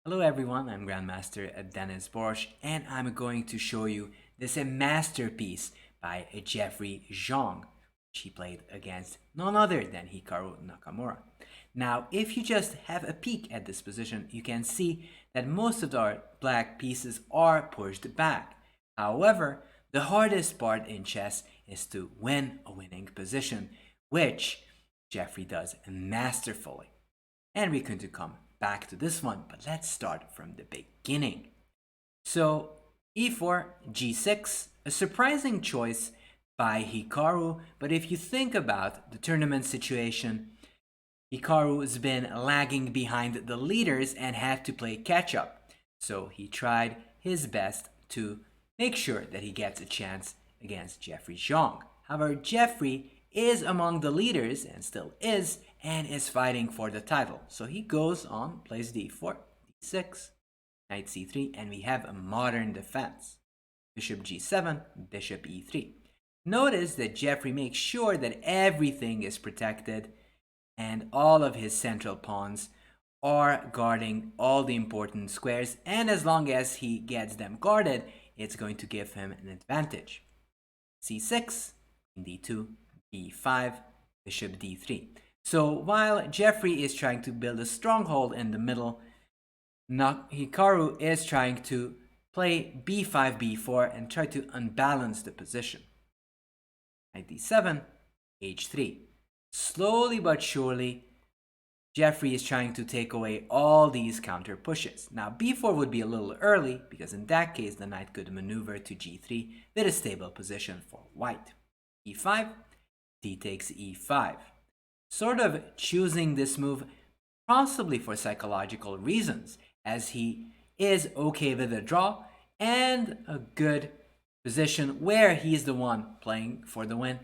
Hello everyone, I'm Grandmaster Dennis Borsch and I'm going to show you this masterpiece by Jeffery Xiong, which he played against none other than Hikaru Nakamura. Now, if you just have a peek at this position, you can see that most of our black pieces are pushed back. However, the hardest part in chess is to win a winning position, which Jeffery does masterfully. And we're going to come back to this one, but let's start from the beginning. So e4, g6, a surprising choice by Hikaru, but if you think about the tournament situation, Hikaru has been lagging behind the leaders and had to play catch up. So he tried his best to make sure that he gets a chance against Jeffery Xiong. However, Jeffery is among the leaders and still is and is fighting for the title. So he goes on, plays d4, d6, knight c3, and we have a modern defense. Bishop g7, bishop e3. Notice that Jeffery makes sure that everything is protected and all of his central pawns are guarding all the important squares, and as long as he gets them guarded, it's going to give him an advantage. c6, d2, b5, bishop d3. So while Jeffery is trying to build a stronghold in the middle, Hikaru is trying to play b5, b4 and try to unbalance the position. Knight d7, h3. Slowly but surely, Jeffery is trying to take away all these counter pushes. Now b4 would be a little early, because in that case the knight could maneuver to g3 with a stable position for white. e5, d takes e5. Sort of choosing this move possibly for psychological reasons, as he is okay with a draw and a good position where he's the one playing for the win,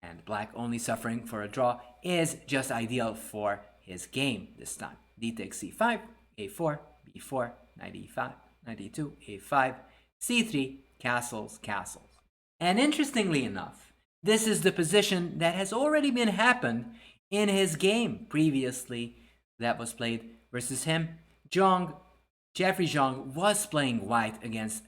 and black only suffering for a draw is just ideal for his game this time. D takes c5, a4, b4, knight e5, knight e2, a5, c3, castles, castles. And interestingly enough, this is the position that has already been happened in his game previously that was played versus him. Jeffery Xiong was playing white against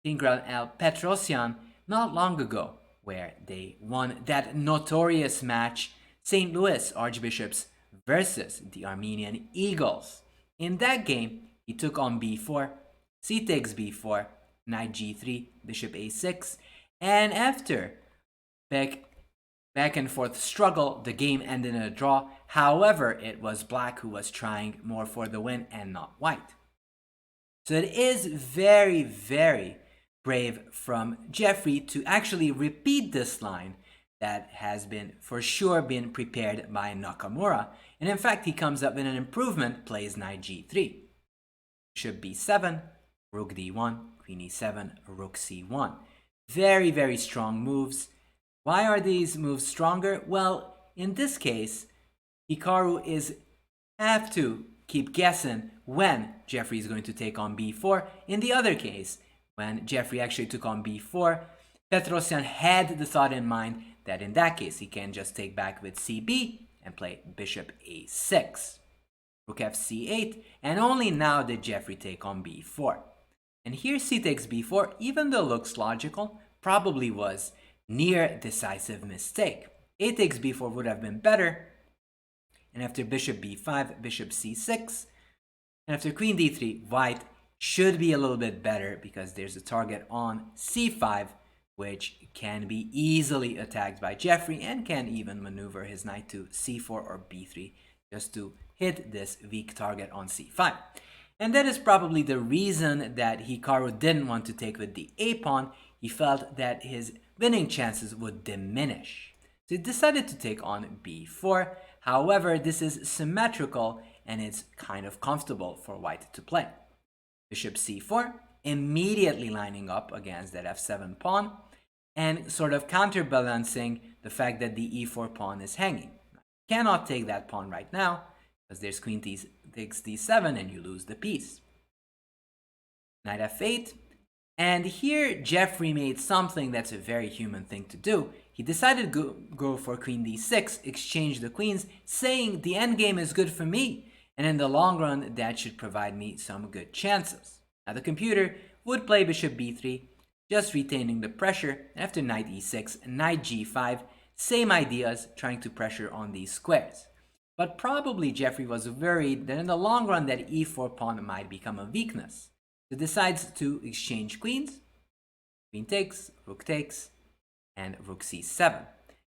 TL Petrosian not long ago, where they won that notorious match, St. Louis Archbishops versus the Armenian Eagles. In that game, he took on b4, c takes b4, knight g3, bishop a6, and after back and forth struggle, the game ended in a draw. However, it was black who was trying more for the win and not white. So it is very, very brave from Jeffery to actually repeat this line that has been for sure been prepared by Nakamura, and in fact he comes up with an improvement, plays knight g3, bishop b7, rook d1, queen e7, rook c1. Very, very strong moves. Why are these moves stronger? Well, in this case, Hikaru have to keep guessing when Jeffery is going to take on b4. In the other case, when Jeffery actually took on b4, Petrosian had the thought in mind that in that case he can just take back with cb and play bishop a6, rook f c8, and only now did Jeffery take on b4. And here c takes b4, even though looks logical, probably was near decisive mistake. A takes b4 would have been better, and after bishop b5, bishop c6, and after queen d3, white should be a little bit better because there's a target on c5 which can be easily attacked by Jeffery and can even maneuver his knight to c4 or b3 just to hit this weak target on c5. And that is probably the reason that Hikaru didn't want to take with the a pawn. He felt that his winning chances would diminish. So he decided to take on b4. However, this is symmetrical and it's kind of comfortable for white to play. Bishop c4, immediately lining up against that f7 pawn and sort of counterbalancing the fact that the e4 pawn is hanging. Cannot take that pawn right now because there's queen takes d7 and you lose the piece. Knight f8, and here Jeffery made something that's a very human thing to do. He decided to go for queen d6, exchange the queens, saying the endgame is good for me. and in the long run that should provide me some good chances. Now the computer would play bishop b3, just retaining the pressure, and after knight e6, knight g5, same ideas, trying to pressure on these squares. But probably Jeffery was worried that in the long run that e4 pawn might become a weakness. So decides to exchange queens. Queen takes, and rook c7.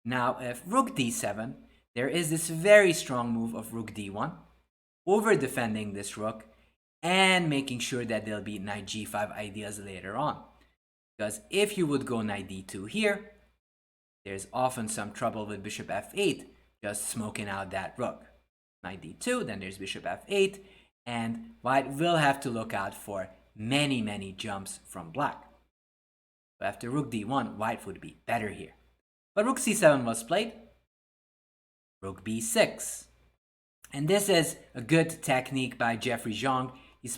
Now if rook d7, there is this very strong move of rook d1, over defending this rook and making sure that there'll be knight g5 ideas later on. Because if you would go knight d2 here, there's often some trouble with bishop f8, just smoking out that rook. Knight d2, then there's bishop f8, and white will have to look out for many jumps from black. So after rook d1, white would be better here. But rook c7 was played. Rook b6. And this is a good technique by Jeffery Xiong. He's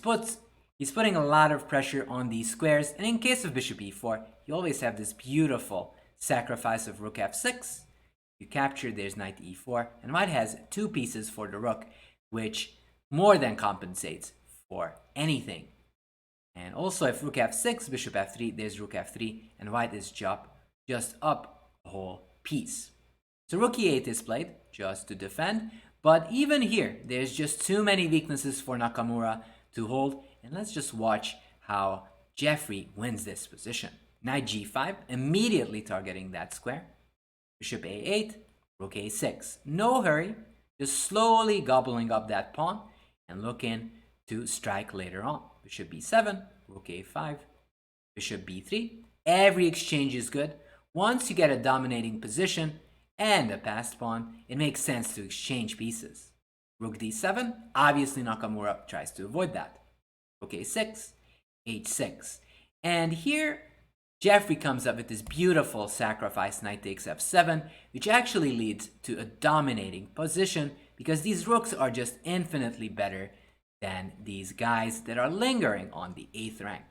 putting a lot of pressure on these squares, and in case of bishop e4, you always have this beautiful sacrifice of rook f6. You capture, there's knight e4, and white has two pieces for the rook, which more than compensates for anything. And also if rook f6, bishop f3, there's rook f3, and white is just up a whole piece. So rook e8 is played, just to defend, but even here, there's just too many weaknesses for Nakamura to hold, and let's just watch how Jeffery wins this position. Knight g5, immediately targeting that square. Bishop a8, rook a6. No hurry, just slowly gobbling up that pawn and looking to strike later on. Bishop b7, rook a5, bishop b3. Every exchange is good. Once you get a dominating position and a passed pawn, it makes sense to exchange pieces. Rook d7, obviously Nakamura tries to avoid that. Rook a6, h6. And here, Jeffery comes up with this beautiful sacrifice, knight takes f7, which actually leads to a dominating position because these rooks are just infinitely better than these guys that are lingering on the 8th rank.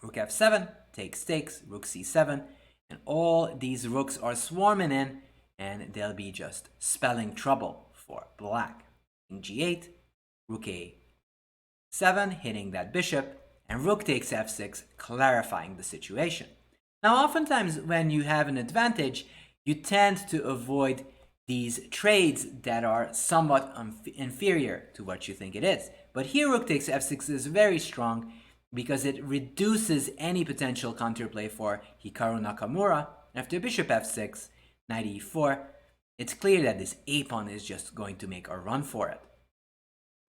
Rook f7, takes, rook c7, and all these rooks are swarming in, and they'll be just spelling trouble for black. King g8, rook a7, hitting that bishop, and rook takes f6, clarifying the situation. Now, oftentimes when you have an advantage, you tend to avoid these trades that are somewhat inferior to what you think it is. But here rook takes f6 is very strong because it reduces any potential counterplay for Hikaru Nakamura. After bishop f6, knight e4, it's clear that this a-pawn is just going to make a run for it.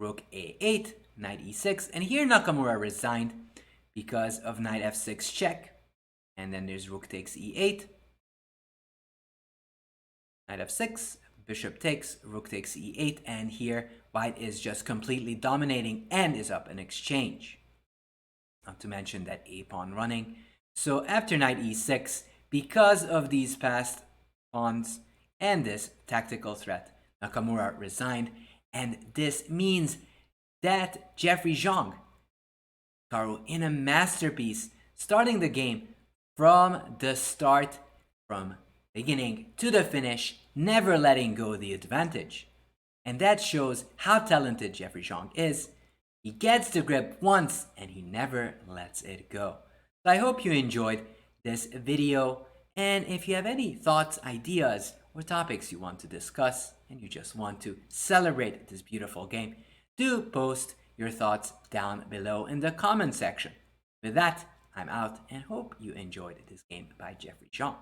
Rook a8, knight e6, and here Nakamura resigned because of knight f6 check, and then there's rook takes e8, knight f6, bishop takes, rook takes e8, and here white is just completely dominating and is up in exchange. Not to mention that a-pawn running. So after knight e6, because of these passed pawns and this tactical threat, Nakamura resigned, and this means that Jeffery Xiong, in a masterpiece, starting the game from the start, from beginning to the finish, never letting go the advantage. And that shows how talented Jeffery Xiong is. He gets the grip once and he never lets it go. So I hope you enjoyed this video, and if you have any thoughts, ideas, or topics you want to discuss, and you just want to celebrate this beautiful game, do post your thoughts down below in the comment section. With that, I'm out and hope you enjoyed this game by Jeffery Xiong.